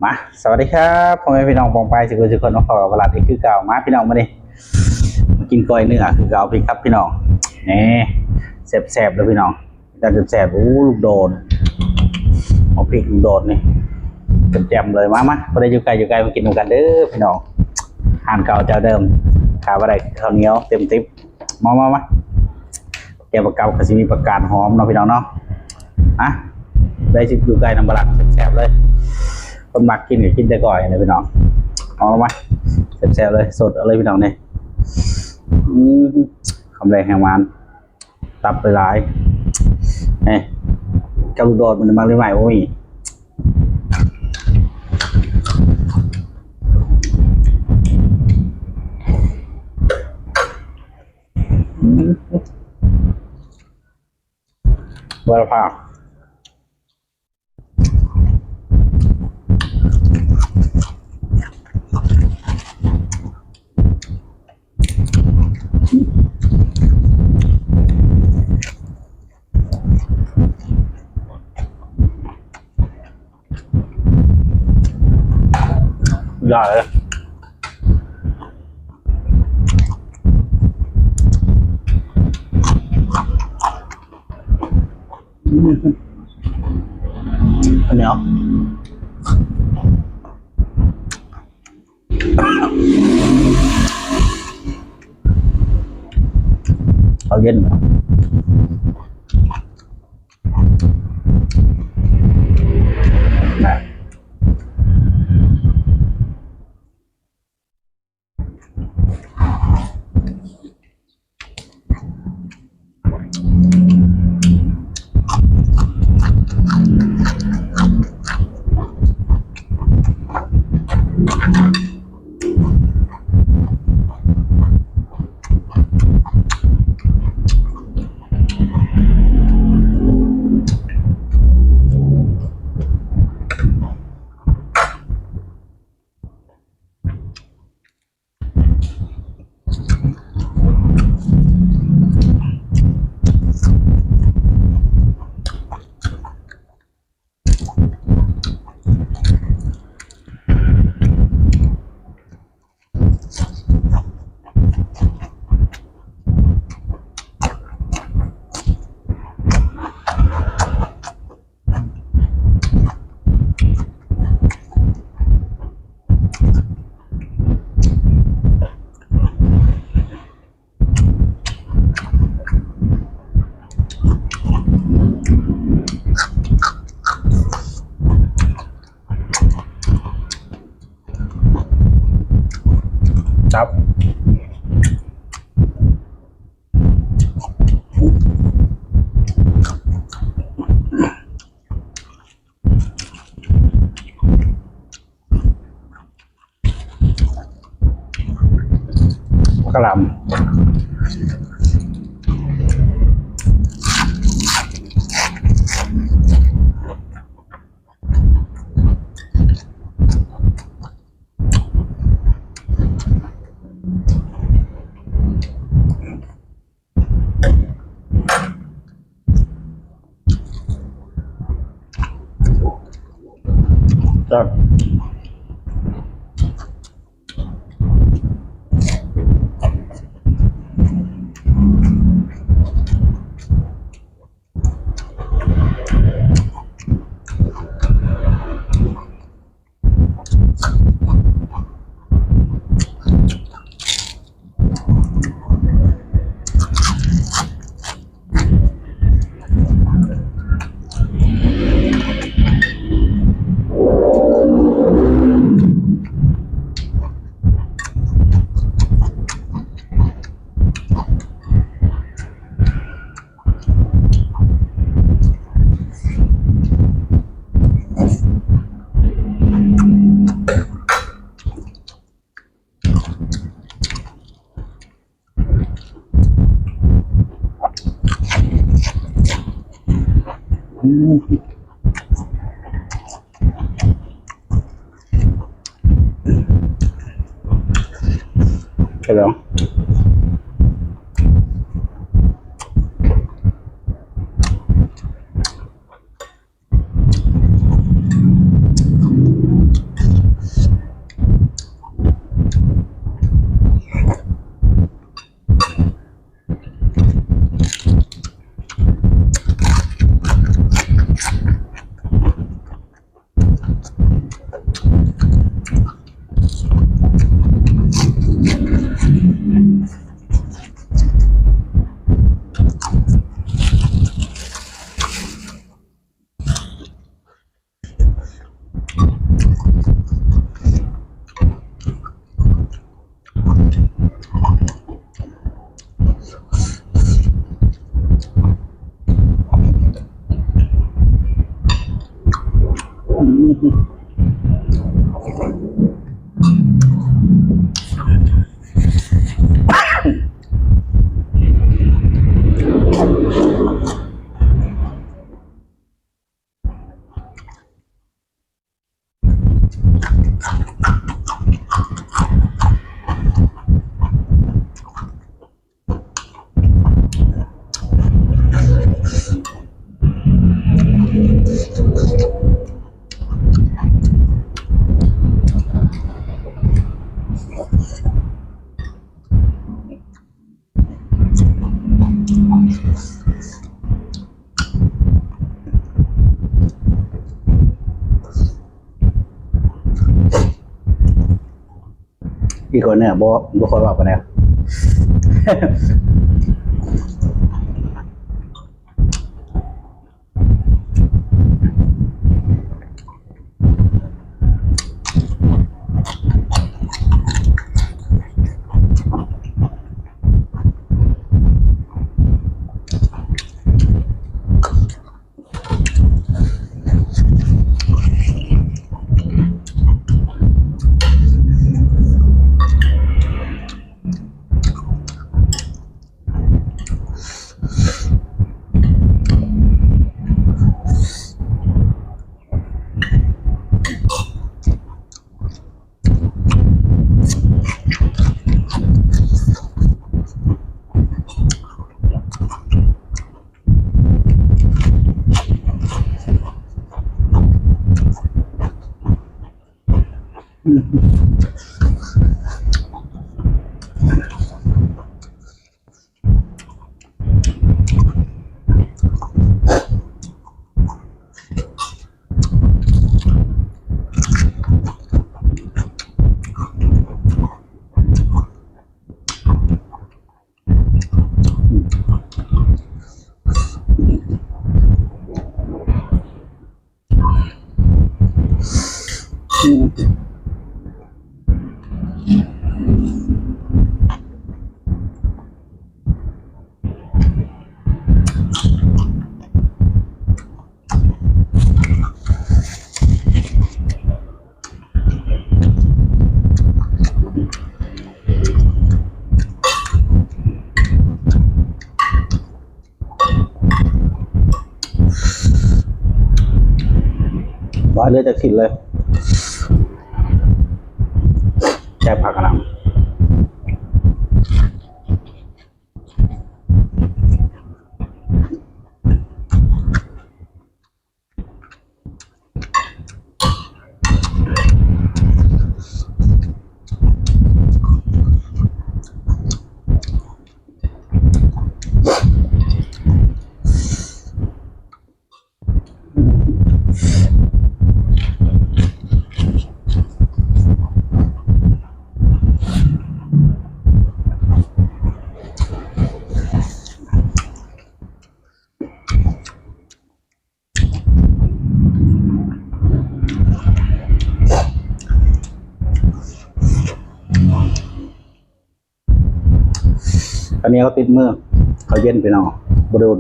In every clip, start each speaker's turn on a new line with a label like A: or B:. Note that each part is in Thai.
A: มาสวัสดีครับพ่อแม่พี่น้องปองไปสิกุลสิคนมาขอกับประหลัดอีกคือเก่ามาพี่น้องมาดิมากินก้อยเนื้อคือเก่าพี่ครับพี่น้องนี่แซ่บๆเลยพี่น้องจะแซ่บลูกโดนเอาพริกลูกโดนนี่แจ่มๆเลยมาพอได้อยู่ไกลมากินกันเด้อพี่น้องอาหารเก่าเจ้าเดิมขาบอะไรข้าวเหนียวเต็มติ๊บมาแกงปลาเก๋าก็สิมีประกาศหอมเนาะพี่น้องเนาะได้สิอยู่ใกล้น้ำปลาแซ่บเลยคนมักกินก็กินแต่ก่อยเลยพี่น้องเอามาแซ่บเลยสดเลยพี่น้องเนี่ยคำแรงแห่งมันตับไปหลายนี่กระดูกโดดมันมาเรื่อยๆโอ้ยวรภาพได้เลยอันนี้เอาเย็นนะครับกระหล่ำครับใช่แล้ว อีกคนเนี่ยบ่ค่อยว่าปานใดบ่เหลือจักชิ้นเลยแซ่บผักกะหล่ำอันนี้เขาติดมือเขาเย็นไปเนาะบ่โดน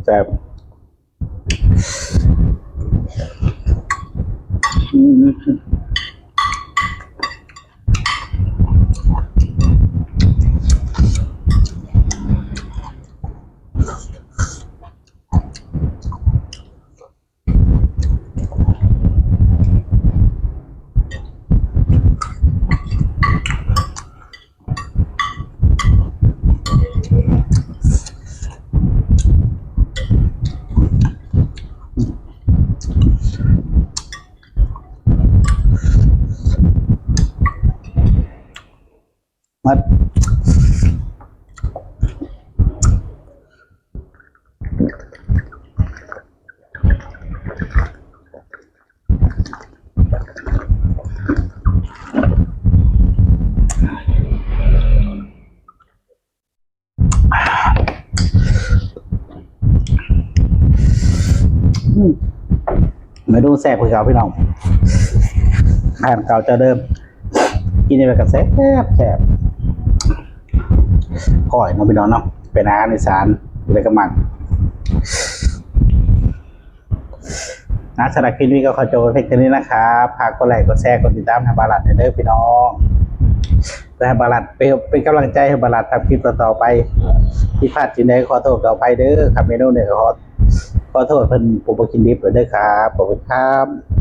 A: แซ่บมัดไม่ดูแซ่บคือเก่าพี่น้องอาหารเก่าเจ้าเดิมกินไปกับแซ่บก้อยเนาะพี่น้องเนาะเป็นอาหารอีสาน เลยก็มันนะสำหรับคลิปนี้ก็ขอจบเพียงเท่านี้นะครับฝากกดไลค์กดแชร์กดติดตามให้บาลัดเด้อพี่น้องเพื่อให้บาลัดเป็นกำลังใจให้บาลัดทำคลิปต่อไปที่พลาดจริงใดขอโทษต่อไปเด้อครับเมนูเนี่ยขอโทษเพิ่นผู้บ่กินดิบเด้อครับขอบคุณครับ